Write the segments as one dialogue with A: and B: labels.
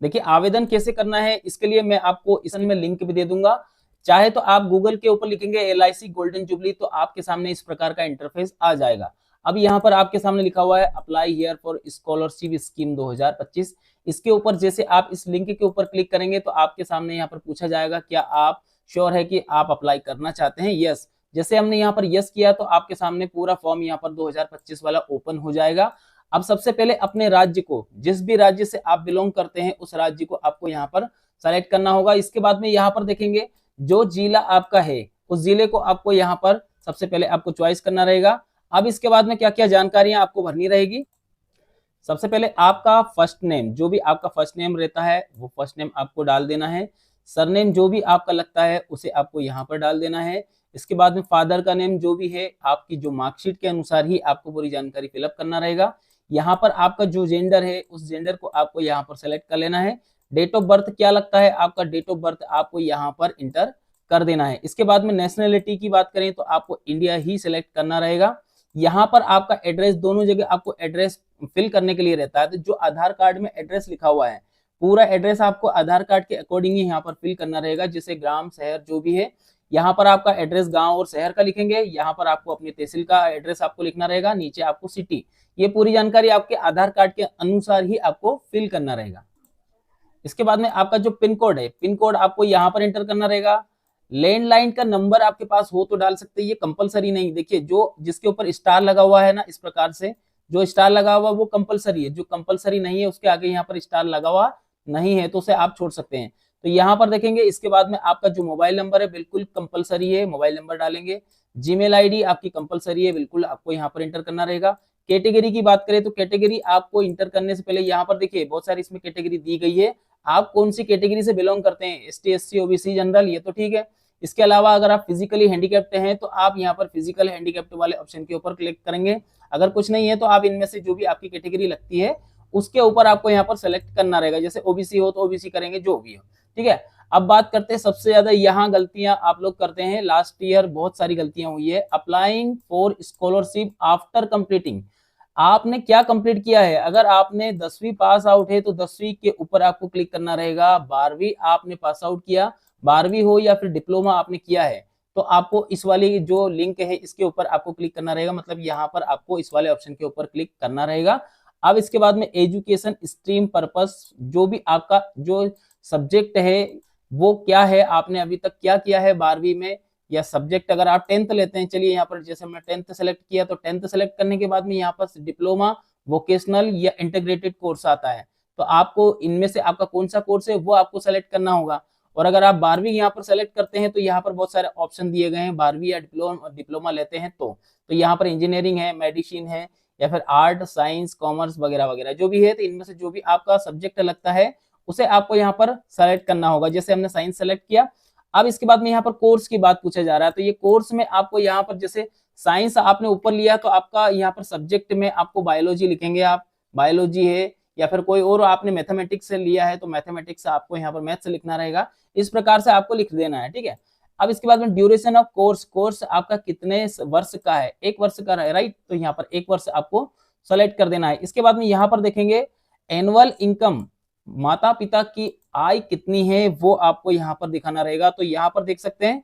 A: देखिए आवेदन कैसे करना है इसके लिए मैं आपको इसमें लिंक भी दे दूंगा। चाहे तो आप गूगल के ऊपर लिखेंगे LIC गोल्डन जुबली तो आपके सामने इस प्रकार का इंटरफेस आ जाएगा। अब यहाँ पर आपके सामने लिखा हुआ है apply here for scholarship scheme 2025। इसके ऊपर जैसे आप इस लिंक के ऊपर क्लिक करेंगे तो आपके सामने यहाँ पर पूछा जाएगा क्या आप श्योर है कि आप अप्लाई करना चाहते हैं। यस, जैसे हमने यहाँ पर यस किया तो आपके सामने पूरा फॉर्म यहाँ पर 2025 वाला ओपन हो जाएगा। अब सबसे पहले अपने राज्य को, जिस भी राज्य से आप बिलोंग करते हैं उस राज्य को आपको यहाँ पर सेलेक्ट करना होगा। इसके बाद में यहाँ पर देखेंगे जो जिला आपका है उस जिले को आपको यहाँ पर सबसे पहले आपको चॉइस करना रहेगा। अब इसके बाद में क्या क्या जानकारियां आपको भरनी रहेगी। सबसे पहले आपका फर्स्ट नेम, जो भी आपका फर्स्ट नेम रहता है वो फर्स्ट नेम आपको डाल देना है। सरनेम जो भी आपका लगता है उसे आपको यहाँ पर डाल देना है। इसके बाद में फादर का नेम जो भी है आपकी जो मार्कशीट के अनुसार ही आपको पूरी जानकारी फिलअप करना रहेगा। यहाँ पर आपका जो जेंडर है उस जेंडर को आपको यहाँ पर सेलेक्ट कर लेना है। डेट ऑफ बर्थ क्या लगता है आपका डेट ऑफ बर्थ आपको यहाँ पर इंटर कर देना है। इसके बाद में नेशनलिटी की बात करें तो आपको इंडिया ही सिलेक्ट करना रहेगा। यहाँ पर आपका एड्रेस, दोनों जगह आपको एड्रेस फिल करने के लिए रहता है। तो जो आधार कार्ड में एड्रेस लिखा हुआ है पूरा एड्रेस आपको आधार कार्ड के अकॉर्डिंग ही यहाँ पर फिल करना रहेगा। जैसे ग्राम शहर जो भी है यहाँ पर आपका एड्रेस गांव और शहर का लिखेंगे। यहाँ पर आपको अपनी तहसील का एड्रेस आपको लिखना रहेगा, नीचे आपको सिटी। ये पूरी जानकारी आपके आधार कार्ड के अनुसार ही आपको फिल करना रहेगा। इसके बाद में आपका जो पिन कोड है, पिन कोड आपको यहाँ पर एंटर करना रहेगा। लैंडलाइन का नंबर आपके पास हो तो डाल सकते हैं, ये कंपलसरी नहीं। देखिए जो जिसके ऊपर स्टार लगा हुआ है ना, इस प्रकार से जो स्टार लगा हुआ वो कंपलसरी है, जो कंपलसरी नहीं है उसके आगे यहाँ पर स्टार लगा हुआ नहीं है तो उसे आप छोड़ सकते हैं। तो यहाँ पर देखेंगे इसके बाद में आपका जो मोबाइल नंबर है बिल्कुल कंपलसरी है, मोबाइल नंबर डालेंगे। जीमेल आईडी आपकी कंपलसरी है, बिल्कुल आपको यहाँ पर एंटर करना रहेगा। कैटेगरी की बात करें तो कैटेगरी आपको इंटर करने से पहले यहाँ पर देखिए बहुत सारी इसमें कैटेगरी दी गई है। आप कौन सी कैटेगरी से बिलोंग करते हैं, ST SC OBC जनरल, ये तो ठीक है। इसके अलावा अगर आप फिजिकली हैंडीकैप्ड हैं तो आप यहाँ पर फिजिकल हैंडीकैप्ड वाले ऑप्शन के ऊपर क्लिक करेंगे। अगर कुछ नहीं है तो आप इनमें से जो भी आपकी कैटेगरी लगती है उसके ऊपर आपको यहाँ पर सेलेक्ट करना रहेगा। जैसे OBC हो तो OBC करेंगे, जो भी हो, ठीक है। अब बात करते हैं सबसे ज्यादा यहाँ गलतियां आप लोग करते हैं। लास्ट ईयर बहुत सारी गलतियां हुई है। Applying for scholarship after completing, आपने क्या कंप्लीट किया है। अगर आपने 10वीं पास आउट है तो 10वीं के ऊपर आपको क्लिक करना रहेगा। 12वीं आपने पास आउट किया, 12वीं हो या फिर डिप्लोमा आपने किया है तो आपको इस वाली जो लिंक है इसके ऊपर आपको क्लिक करना रहेगा। मतलब यहाँ पर आपको इस वाले ऑप्शन के ऊपर क्लिक करना रहेगा। अब इसके बाद में एजुकेशन स्ट्रीम पर्पस, जो भी आपका जो सब्जेक्ट है वो क्या है, आपने अभी तक क्या किया है 12वीं में, या सब्जेक्ट अगर आप 10th लेते हैं, चलिए यहाँ पर जैसे हमने 10th सेलेक्ट किया तो 10th सेलेक्ट करने के बाद में यहाँ पर डिप्लोमा, वोकेशनल या इंटीग्रेटेड कोर्स आता है। तो आपको इनमें से आपका कौन सा कोर्स है वो आपको सेलेक्ट करना होगा। और अगर आप 12वीं यहाँ पर सेलेक्ट करते हैं तो यहाँ पर बहुत सारे ऑप्शन दिए गए हैं। 12वीं या डिप्लोमा लेते हैं तो यहाँ पर इंजीनियरिंग है, मेडिसिन है, या फिर आर्ट, साइंस, कॉमर्स वगैरह वगैरह जो भी है। तो इनमें से जो भी आपका सब्जेक्ट लगता है उसे आपको यहाँ पर सेलेक्ट करना होगा। जैसे हमने साइंस सेलेक्ट किया। अब इसके बाद में यहाँ पर कोर्स की बात पूछा जा रहा है। तो ये कोर्स में आपको यहाँ पर जैसे साइंस आपने ऊपर लिया तो आपका यहाँ पर सब्जेक्ट में आपको बायोलॉजी लिखेंगे, आप बायोलॉजी है, या फिर कोई और आपने मैथमेटिक्स से लिया है तो मैथमेटिक्स आपको यहाँ पर मैथ्स लिखना रहेगा। इस प्रकार से आपको लिख देना है, ठीक है। अब इसके बाद में ड्यूरेशन ऑफ कोर्स, कोर्स आपका कितने वर्ष का है, 1 वर्ष का है, राइट। तो यहाँ पर 1 वर्ष आपको सेलेक्ट कर देना है। इसके बाद में यहाँ पर देखेंगे एनुअल इनकम, माता पिता की आय कितनी है वो आपको यहाँ पर दिखाना रहेगा। तो यहाँ पर देख सकते हैं।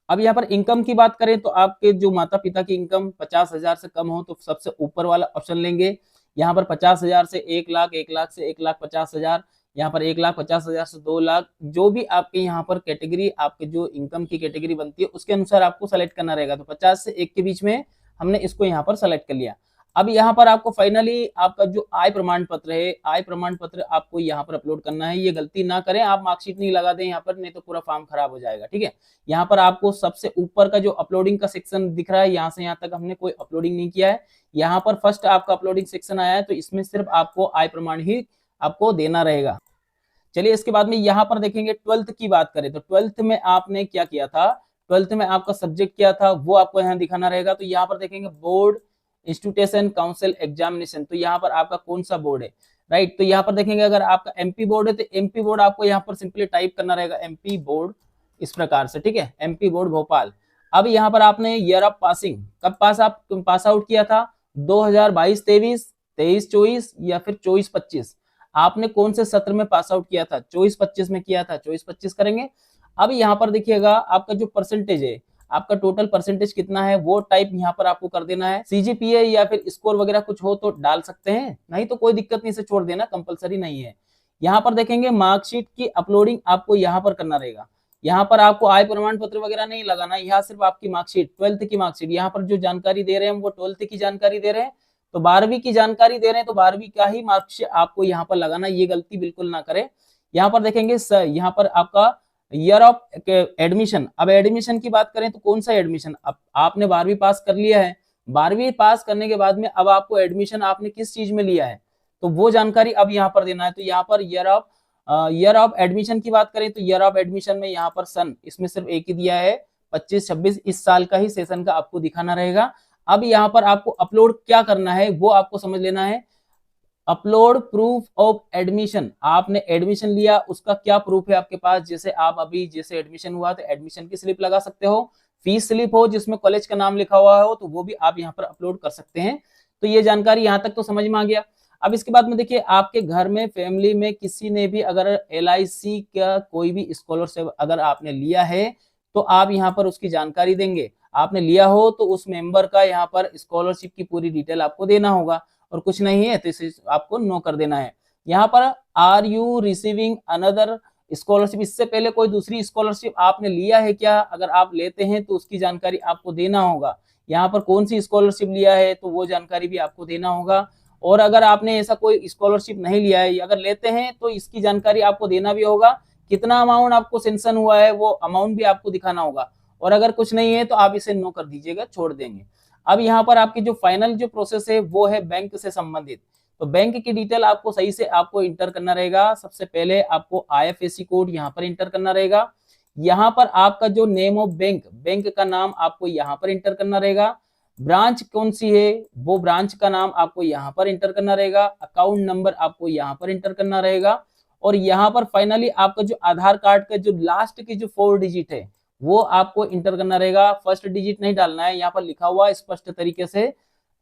A: अब यहाँ पर इनकम की बात करें तो आपके जो माता पिता की इनकम 50,000 से कम हो तो सबसे ऊपर वाला ऑप्शन लेंगे। यहाँ पर 50,000 से 1 लाख, 1 लाख से 1,50,000, यहाँ पर 1,50,000 से 2 लाख, जो भी आपके यहाँ पर कैटेगरी, आपके जो इनकम की कैटेगरी बनती है उसके अनुसार आपको सेलेक्ट करना रहेगा। तो 50 से 1 के बीच में हमने इसको यहाँ पर सेलेक्ट कर लिया। अब यहाँ पर आपको फाइनली आपका जो आय प्रमाण पत्र है, आय प्रमाण पत्र आपको यहाँ पर अपलोड करना है। ये गलती ना करें, आप मार्कशीट नहीं लगा दें यहाँ पर, नहीं तो पूरा फॉर्म खराब हो जाएगा, ठीक है। यहाँ पर आपको सबसे ऊपर का जो अपलोडिंग का सेक्शन दिख रहा है, यहाँ से यहाँ तक हमने कोई अपलोडिंग नहीं किया है। यहाँ पर फर्स्ट आपका अपलोडिंग सेक्शन आया है तो इसमें सिर्फ आपको आय प्रमाण ही आपको देना रहेगा। चलिए इसके बाद में यहाँ पर देखेंगे 12th की बात करें तो 12th में आपने क्या किया था, 12th में आपका सब्जेक्ट क्या था वो आपको यहाँ दिखाना रहेगा। तो यहाँ पर देखेंगे बोर्ड इंस्टीट्यूशन काउंसिल एग्जामिनेशन, तो यहाँ पर आपका कौन सा बोर्ड है, राइट। तो यहाँ पर देखेंगे अगर आपका MP बोर्ड है तो MP बोर्ड आपको यहाँ पर सिंपली टाइप करना रहेगा, MP बोर्ड, इस प्रकार से, ठीक है, MP बोर्ड भोपाल। अब यहाँ पर आपने ईयर ऑफ पासिंग, कब पास आउट किया था, 2022-23, 23-24 या फिर 24-25। आपने कौन से सत्र में पास आउट किया था, 24-25 में किया था, 24-25 करेंगे। अब यहाँ पर देखिएगा आपका जो परसेंटेज है, आपका टोटल परसेंटेज कितना है वो टाइप यहाँ पर आपको कर देना है। सीजीपीए या फिर स्कोर वगैरह कुछ हो तो डाल सकते हैं, नहीं तो कोई दिक्कत नहीं, से छोड़ देना, कंपलसरी नहीं है। यहाँ पर देखेंगे मार्कशीट की अपलोडिंग आपको यहाँ पर करना रहेगा। यहाँ पर आपको आय प्रमाण पत्र वगैरह नहीं लगाना, यहाँ सिर्फ आपकी मार्कशीट, 12th की मार्कशीट, यहाँ पर जो जानकारी दे रहे हैं वो 12th की जानकारी दे रहे हैं, तो 12वीं की जानकारी दे रहे हैं तो 12वीं का ही मार्कशीट आपको यहाँ पर लगाना, ये गलती बिल्कुल ना करें। यहाँ पर देखेंगे यहाँ पर आपका ईयर ऑफ एडमिशन, अब एडमिशन की बात करें तो कौन सा एडमिशन, अब आपने 12वीं पास कर लिया है, 12वीं पास करने के बाद में अब आपको एडमिशन आपने किस चीज में लिया है तो वो जानकारी अब यहाँ पर देना है। तो यहाँ पर ईयर ऑफ एडमिशन की बात करें तो ईयर ऑफ एडमिशन में यहाँ पर सन, इसमें सिर्फ एक ही दिया है, 25-26 इस साल का ही सेशन का आपको दिखाना रहेगा। अब यहाँ पर आपको अपलोड क्या करना है वो आपको समझ लेना है। अपलोड प्रूफ ऑफ एडमिशन, आपने एडमिशन लिया उसका क्या प्रूफ है आपके पास, जैसे आप अभी जैसे एडमिशन हुआ तो एडमिशन की स्लिप लगा सकते हो, फीस स्लिप हो जिसमें कॉलेज का नाम लिखा हुआ हो तो वो भी आप यहाँ पर अपलोड कर सकते हैं। तो ये जानकारी यहाँ तक तो समझ में आ गया। अब इसके बाद में देखिए आपके घर में फैमिली में किसी ने भी अगर LIC का कोई भी स्कॉलरशिप अगर आपने लिया है तो आप यहाँ पर उसकी जानकारी देंगे। आपने लिया हो तो उस मेंबर का यहाँ पर स्कॉलरशिप की पूरी डिटेल आपको देना होगा, और कुछ नहीं है तो इसे आपको नो कर देना है। यहाँ पर are you receiving another scholarship, इससे पहले कोई दूसरी स्कॉलरशिप आपने लिया है क्या, अगर आप लेते हैं तो उसकी जानकारी आपको देना होगा। यहाँ पर कौन सी स्कॉलरशिप लिया है तो वो जानकारी भी आपको देना होगा। और अगर आपने ऐसा कोई स्कॉलरशिप नहीं लिया है, अगर लेते हैं तो इसकी जानकारी आपको देना भी होगा, कितना अमाउंट आपको सेंक्शन हुआ है वो अमाउंट भी आपको दिखाना होगा। और अगर कुछ नहीं है तो आप इसे नो कर दीजिएगा, छोड़ देंगे। अब यहाँ पर आपकी जो फाइनल जो प्रोसेस है वो है बैंक से संबंधित। तो बैंक की डिटेल आपको सही से आपको इंटर करना रहेगा। सबसे पहले आपको IFSC कोड यहाँ पर इंटर करना रहेगा। यहाँ पर आपका जो नेम ऑफ बैंक, बैंक का नाम आपको यहाँ पर इंटर करना रहेगा। ब्रांच कौन सी है वो ब्रांच का नाम आपको यहाँ पर इंटर करना रहेगा। अकाउंट नंबर आपको यहाँ पर इंटर करना रहेगा। और यहाँ पर फाइनली आपका जो आधार कार्ड का जो लास्ट की जो 4 डिजिट है वो आपको इंटर करना रहेगा। फर्स्ट डिजिट नहीं डालना है, यहाँ पर लिखा हुआ है स्पष्ट तरीके से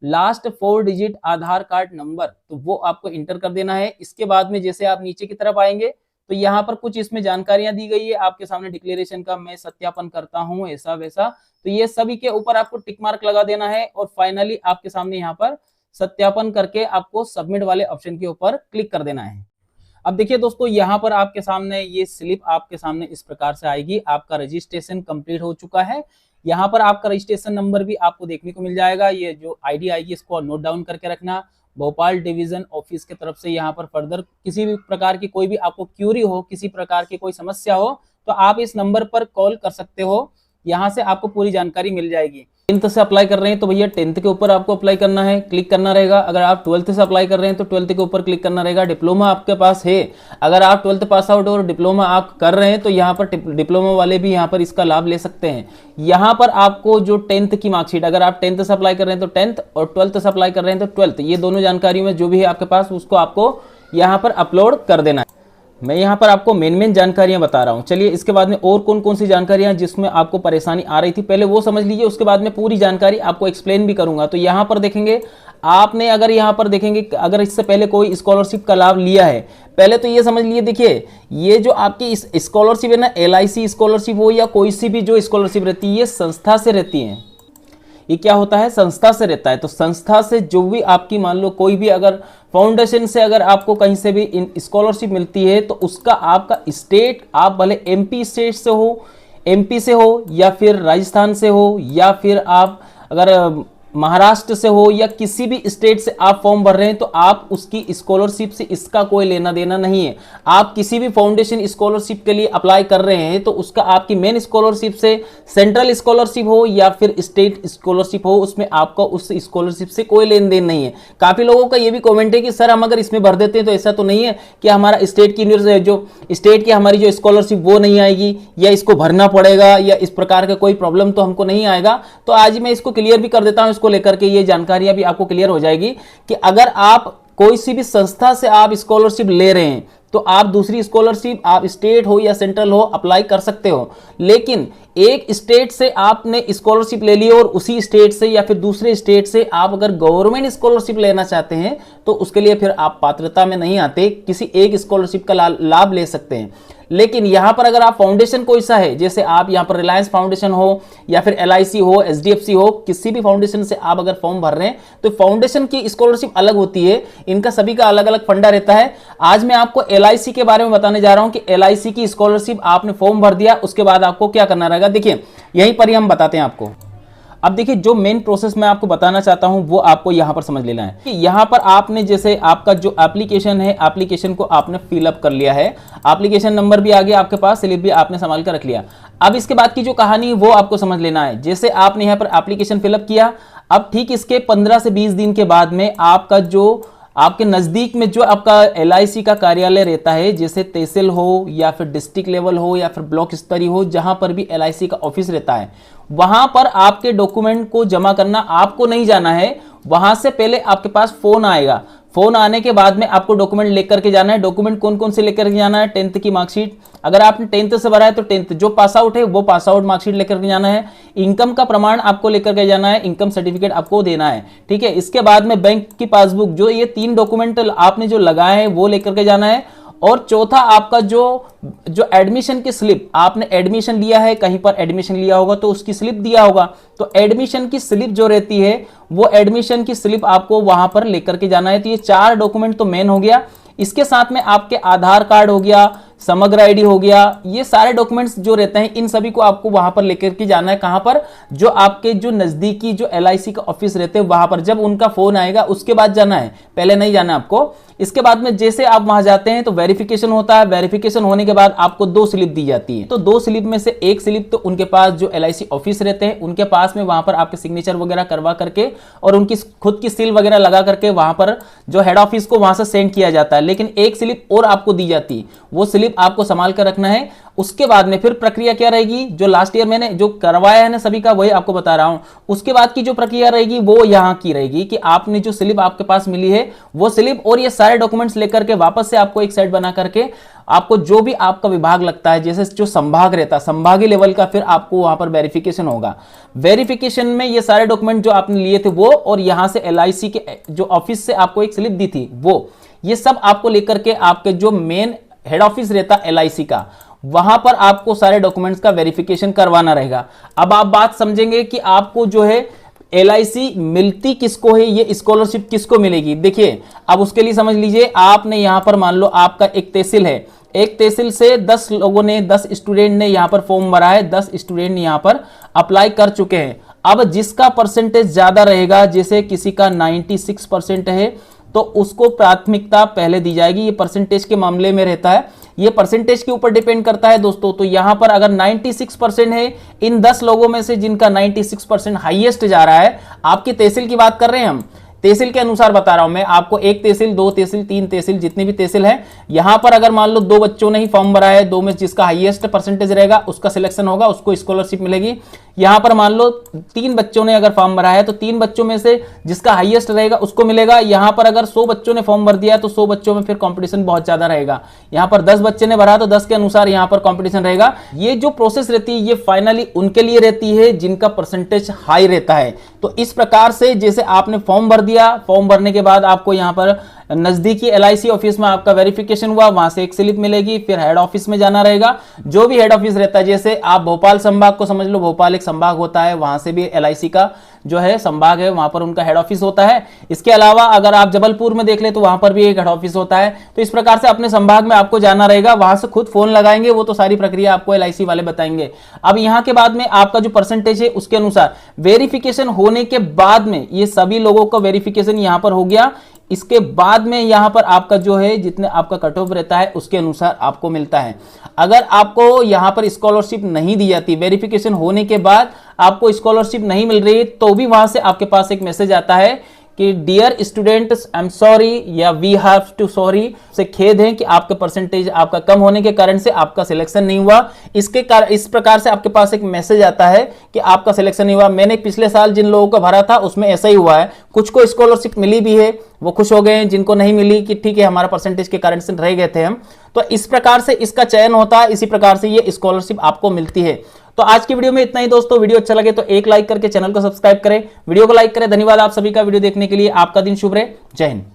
A: लास्ट 4 डिजिट आधार कार्ड नंबर, तो वो आपको इंटर कर देना है। इसके बाद में जैसे आप नीचे की तरफ आएंगे तो यहाँ पर कुछ इसमें जानकारियां दी गई है आपके सामने, डिक्लेरेशन का मैं सत्यापन करता हूँ ऐसा वैसा, तो ये सभी के ऊपर आपको टिक मार्क लगा देना है। और फाइनली आपके सामने यहाँ पर सत्यापन करके आपको सबमिट वाले ऑप्शन के ऊपर क्लिक कर देना है। अब देखिए दोस्तों, यहाँ पर आपके सामने ये स्लिप आपके सामने इस प्रकार से आएगी। आपका रजिस्ट्रेशन कंप्लीट हो चुका है। यहाँ पर आपका रजिस्ट्रेशन नंबर भी आपको देखने को मिल जाएगा। ये जो ID आएगी इसको नोट डाउन करके रखना। भोपाल डिवीजन ऑफिस की तरफ से यहाँ पर फर्दर किसी भी प्रकार की कोई भी आपको क्यूरी हो, किसी प्रकार की कोई समस्या हो तो आप इस नंबर पर कॉल कर सकते हो। यहाँ से आपको पूरी जानकारी मिल जाएगी। 10th से अप्लाई कर रहे हैं तो भैया 10th के ऊपर आपको अप्लाई करना है, क्लिक करना रहेगा। अगर आप 12th से अप्लाई कर रहे हैं तो 12th के ऊपर क्लिक करना रहेगा। डिप्लोमा आपके पास है, अगर आप 12th पास आउट और डिप्लोमा आप कर रहे हैं तो यहाँ पर डिप्लोमा वाले भी यहाँ पर इसका लाभ ले सकते हैं। यहाँ पर आपको जो 10th की मार्कशीट, अगर आप 10th से अप्लाई कर रहे हैं तो 10th और 12th से अप्लाई कर रहे हैं तो 12th, ये दोनों जानकारियों में जो भी है आपके पास उसको आपको यहाँ पर अपलोड कर देना है। मैं यहाँ पर आपको मेन जानकारियां बता रहा हूँ। चलिए इसके बाद में और कौन कौन सी जानकारियां जिसमें आपको परेशानी आ रही थी पहले वो समझ लीजिए, उसके बाद में पूरी जानकारी आपको एक्सप्लेन भी करूंगा। तो यहाँ पर देखेंगे आपने, अगर यहाँ पर देखेंगे अगर इससे पहले कोई स्कॉलरशिप का लाभ लिया है, पहले तो ये समझ लीजिए, देखिए ये जो आपकी स्कॉलरशिप है ना, LIC स्कॉलरशिप हो या कोई सी भी जो स्कॉलरशिप रहती है ये संस्था से रहती है। ये क्या होता है, संस्था से रहता है। तो संस्था से जो भी आपकी मान लो कोई भी अगर फाउंडेशन से अगर आपको कहीं से भी स्कॉलरशिप मिलती है तो उसका आपका स्टेट, आप भले MP स्टेट से हो, MP से हो या फिर राजस्थान से हो या फिर आप अगर महाराष्ट्र से हो या किसी भी स्टेट से आप फॉर्म भर रहे हैं तो आप उसकी स्कॉलरशिप से इसका कोई लेना देना नहीं है। आप किसी भी फाउंडेशन स्कॉलरशिप के लिए अप्लाई कर रहे हैं तो उसका आपकी मेन स्कॉलरशिप से सेंट्रल स्कॉलरशिप हो या फिर स्टेट स्कॉलरशिप हो, उसमें आपका उस स्कॉलरशिप से कोई लेन देन नहीं है। काफी लोगों का ये भी कॉमेंट है कि सर हम अगर इसमें भर देते हैं तो ऐसा तो नहीं है कि हमारा स्टेट की जो स्टेट की हमारी जो स्कॉलरशिप वो नहीं आएगी या इसको भरना पड़ेगा या इस प्रकार का कोई प्रॉब्लम तो हमको नहीं आएगा। तो आज मैं इसको क्लियर भी कर देता हूं, इसको लेकर के ये जानकारियां भी आपको क्लियर हो जाएगी कि अगर आप कोई सी भी संस्था से आप स्कॉलरशिप ले रहे हैं तो आप दूसरी स्कॉलरशिप, आप स्टेट हो या सेंट्रल हो, अप्लाई कर सकते हो। लेकिन एक स्टेट से आपने स्कॉलरशिप ले ली और उसी स्टेट से या फिर दूसरे स्टेट से आप अगर गवर्नमेंट स्कॉलरशिप लेना चाहते हैं तो उसके लिए फिर आप पात्रता में नहीं आते, किसी एक स्कॉलरशिप का लाभ ले सकते हैं। लेकिन यहां पर अगर आप फाउंडेशन कोई सा है, जैसे आप यहां पर रिलायंस फाउंडेशन हो या फिर LIC हो, HDFC हो, किसी भी फाउंडेशन से आप अगर फॉर्म भर रहे हैं तो फाउंडेशन की स्कॉलरशिप अलग होती है, इनका सभी का अलग अलग फंडा रहता है। आज मैं आपको LIC के बारे में बताने जा रहा हूं कि LIC की स्कॉलरशिप आपने फॉर्म भर दिया, उसके बाद आपको क्या करना रहेगा। देखिए यहीं पर ही हम बताते हैं आपको। अब देखिए जो मेन प्रोसेस मैं आपको बताना चाहता हूं वो आपको यहां पर समझ लेना है कि यहां पर आपने जैसे आपका जो एप्लीकेशन है, एप्लीकेशन को आपने फिलअप कर लिया है, एप्लीकेशन नंबर भी आ गया आपके पास, स्लिप भी आपने संभाल कर रख लिया। अब इसके बाद की जो कहानी है वो आपको समझ लेना है। जैसे आपने यहां पर एप्लीकेशन फिलअप किया, अब ठीक इसके 15 से 20 दिन के बाद में आपका जो आपके नजदीक में जो आपका LIC का कार्यालय रहता है, जैसे तहसील हो या फिर डिस्ट्रिक्ट लेवल हो या फिर ब्लॉक स्तरीय हो, जहां पर भी LIC का ऑफिस रहता है, वहां पर आपके डॉक्यूमेंट को जमा करना आपको नहीं जाना है। वहां से पहले आपके पास फोन आएगा, फोन आने के बाद में आपको डॉक्यूमेंट लेकर के जाना है। डॉक्यूमेंट कौन कौन से लेकर के जाना है? 10th की मार्कशीट, अगर आपने 10th से भरा है तो 10th, जो पास आउट है वो पास आउट मार्कशीट लेकर के जाना है। इनकम का प्रमाण आपको लेकर के जाना है, इनकम सर्टिफिकेट आपको देना है, ठीक है। इसके बाद में बैंक की पासबुक, जो ये 3 डॉक्यूमेंट आपने जो लगाए हैं वो लेकर के जाना है। और चौथा आपका जो एडमिशन की स्लिप, आपने एडमिशन लिया है, कहीं पर एडमिशन लिया होगा तो उसकी स्लिप दिया होगा, तो एडमिशन की स्लिप जो रहती है वो एडमिशन की स्लिप आपको वहां पर लेकर के जाना है। तो ये 4 डॉक्यूमेंट तो मेन हो गया। इसके साथ में आपके आधार कार्ड हो गया, समग्र ID हो गया, ये सारे डॉक्यूमेंट्स जो रहते हैं इन सभी को आपको वहां पर लेकर के जाना है। कहां पर? जो आपके जो नजदीकी जो LIC का ऑफिस रहते हैं वहां पर, जब उनका फोन आएगा उसके बाद जाना है, पहले नहीं जाना आपको। इसके बाद में जैसे आप वहां जाते हैं तो वेरिफिकेशन होता है, वेरिफिकेशन होने के बाद आपको 2 स्लिप दी जाती है। तो 2 स्लिप में से एक स्लिप तो उनके पास जो LIC ऑफिस रहते हैं उनके पास में, वहां पर आपके सिग्नेचर वगैरह करवा करके और उनकी खुद की सील वगैरह लगा करके वहां पर जो हेड ऑफिस को वहां से सेंड किया जाता है। लेकिन एक स्लिप और आपको दी जाती है, वो स्लिप आपको संभाल कर रखना है। उसके बाद में फिर प्रक्रिया क्या रहेगी, जो लास्ट ईयर मैंने जो करवाया है ना सभी का, वही आपको बता रहा हूं। उसके बाद की जो प्रक्रिया रहेगी वो यहां की रहेगी कि आपने जो स्लिप आपके पास मिली है वो स्लिप और ये सारे डॉक्यूमेंट्स लेकर के वापस से आपको एक सेट बना करके आपको जो भी आपका विभाग लगता है, जैसे जो संभाग रहता है, संभागीय लेवल का, फिर आपको वहां पर वेरिफिकेशन होगा। वेरिफिकेशन में ये सारे डॉक्यूमेंट जो आपने लिए थे वो, और यहां से LIC के जो ऑफिस से आपको एक स्लिप दी थी वो, ये सब आपको लेकर के आपके जो मेन हेड ऑफिस रहता है LIC का, वहां पर आपको सारे डॉक्यूमेंट्स का वेरिफिकेशन करवाना रहेगा। अब आप बात समझेंगे कि आपको जो है LIC मिलती किसको है, ये स्कॉलरशिप किसको मिलेगी। देखिए अब उसके लिए समझ लीजिए, आपने यहां पर मान लो आपका एक तहसील है, एक तहसील से 10 लोगों ने, 10 स्टूडेंट ने यहां पर फॉर्म भरा है, 10 स्टूडेंट यहां पर अप्लाई कर चुके हैं। अब जिसका परसेंटेज ज्यादा रहेगा, जैसे किसी का 96% है तो उसको प्राथमिकता पहले दी जाएगी। ये परसेंटेज के मामले में रहता है, ये परसेंटेज के ऊपर डिपेंड करता है दोस्तों। तो यहां पर अगर 96% है, इन 10 लोगों में से जिनका 96% हाईएस्ट जा रहा है, आपकी तहसील की बात कर रहे हैं हम, तहसील के अनुसार बता रहा हूं मैं आपको, 1 तहसील, 2 तहसील, 3 तहसील, जितनी भी तहसील है, यहां पर अगर मान लो 2 बच्चों ने ही फॉर्म भरा है, 2 में जिसका हाईएस्ट परसेंटेज रहेगा उसका सिलेक्शन होगा, उसको स्कॉलरशिप मिलेगी। यहां पर मान लो 3 बच्चों ने अगर फॉर्म भरा है तो 3 बच्चों में से जिसका हाईएस्ट रहेगा उसको मिलेगा। यहां पर अगर 100 बच्चों ने फॉर्म भर दिया तो 100 बच्चों में फिर कंपटीशन बहुत ज्यादा रहेगा। यहां पर 10 बच्चे ने भरा तो 10 के अनुसार यहां पर कंपटीशन रहेगा। ये जो प्रोसेस रहती है ये फाइनली उनके लिए रहती है जिनका परसेंटेज हाई रहता है। तो इस प्रकार से जैसे आपने फॉर्म भर दिया, फॉर्म भरने के बाद आपको यहां पर नजदीकी LIC ऑफिस में आपका वेरिफिकेशन हुआ, वहां से एक स्लिप मिलेगी, फिर हेड ऑफिस में जाना रहेगा। जो भी हेड ऑफिस रहता है, जैसे आप भोपाल संभाग को समझ लो, भोपाल एक संभाग होता है, वहां से भी LIC का जो है संभाग है, वहां पर उनका हेड ऑफिस होता है। इसके अलावा अगर आप जबलपुर में देख ले तो वहां पर भी एक हेड ऑफिस होता है। तो इस प्रकार से अपने संभाग में आपको जाना रहेगा, वहां से खुद फोन लगाएंगे, वो तो सारी प्रक्रिया आपको LIC वाले बताएंगे। अब यहां के बाद में आपका जो परसेंटेज है उसके अनुसार वेरिफिकेशन होने के बाद में ये सभी लोगों का वेरिफिकेशन यहां पर हो गया। इसके बाद में यहां पर आपका जो है जितने आपका कट ऑफ रहता है उसके अनुसार आपको मिलता है। अगर आपको यहां पर स्कॉलरशिप नहीं दी जाती, वेरिफिकेशन होने के बाद आपको स्कॉलरशिप नहीं मिल रही, तो भी वहां से आपके पास एक मैसेज आता है कि dear students I am sorry या वी हैव टू सॉरी, से खेद है कि आपका परसेंटेज आपका कम होने के कारण से आपका सिलेक्शन नहीं हुआ। इस प्रकार से आपके पास एक मैसेज आता है कि आपका सिलेक्शन नहीं हुआ। मैंने पिछले साल जिन लोगों को भरा था उसमें ऐसा ही हुआ है, कुछ को स्कॉलरशिप मिली भी है, वो खुश हो गए हैं, जिनको नहीं मिली कि ठीक है हमारा परसेंटेज के कारण से रह गए थे हम। तो इस प्रकार से इसका चयन होता है, इसी प्रकार से ये स्कॉलरशिप आपको मिलती है। तो आज की वीडियो में इतना ही दोस्तों। वीडियो अच्छा लगे तो एक लाइक करके चैनल को सब्सक्राइब करें, वीडियो को लाइक करें। धन्यवाद आप सभी का वीडियो देखने के लिए। आपका दिन शुभ रहे। जय हिंद।